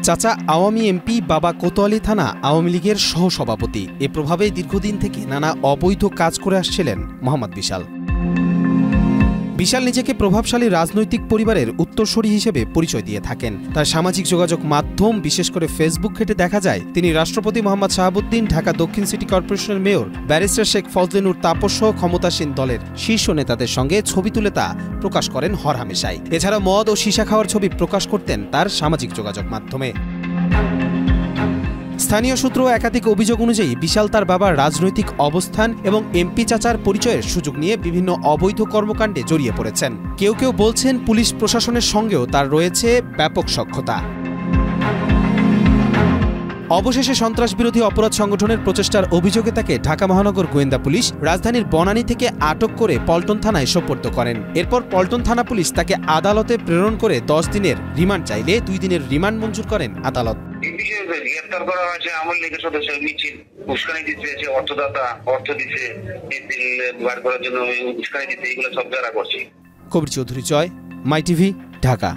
চাচা আওয়ামী এমপি, বাবা কোতোয়ালি থানা আওয়ামী লীগের সহসভাপতি। এ প্রভাবে দীর্ঘদিন থেকে নানা অবৈধ কাজ করে আসছিলেন মোহাম্মদ বিশাল। বিশাল নিজেকে প্রভাবশালী রাজনৈতিক পরিবারের উত্তরসূরি হিসেবে পরিচয় দিয়ে থাকেন। তার সামাজিক যোগাযোগ মাধ্যম, বিশেষ করে ফেসবুক ঘেঁটে দেখা যায় তিনি রাষ্ট্রপতি মোহাম্মদ শাহাবুদ্দিন, ঢাকা দক্ষিণ সিটি কর্পোরেশনের মেয়র ব্যারিস্টার শেখ ফজলে-নূর তাপস সহ ক্ষমতাসীন দলের শীর্ষ নেতাদের সঙ্গে ছবি তুলে তা প্রকাশ করেন হরহামেশাই। এছাড়া মদ ও সীসা খাওয়ার ছবি প্রকাশ করতেন তার সামাজিক যোগাযোগ মাধ্যমে। স্থানীয় সূত্র একাধিক অভিযোগ অনুযায়ী বিশাল তার বাবার রাজনৈতিক অবস্থান এবং এমপি চাচার পরিচয়ের সুযোগ নিয়ে বিভিন্ন অবৈধ কর্মকাণ্ডে জড়িয়ে পড়েছেন। কেউ কেউ বলছেন পুলিশ প্রশাসনের সঙ্গেও তার রয়েছে ব্যাপক সখ্যতা। অবশেষে সন্ত্রাসবিরোধী অপরাধ সংগঠনের প্রচেষ্টার অভিযোগে তাকে ঢাকা মহানগর গোয়েন্দা পুলিশ রাজধানীর বনানী থেকে আটক করে পল্টন থানায় সোপর্দ করেন। এরপর পল্টন থানা পুলিশ তাকে আদালতে প্রেরণ করে 10 দিনের রিমান্ড চাইলে 2 দিনের রিমান্ড মঞ্জুর করেন আদালত। গ্রেপ্তার করা হয়েছে আওয়ামী লীগের সদস্য, মিছিল উস্কানি দিচ্ছে, অর্থদাতা অর্থ দিচ্ছে বার করার জন্য উস্কানি দিচ্ছে, এগুলো সব যারা করছে। কবির চৌধুরী জয়, মাই টিভি, ঢাকা।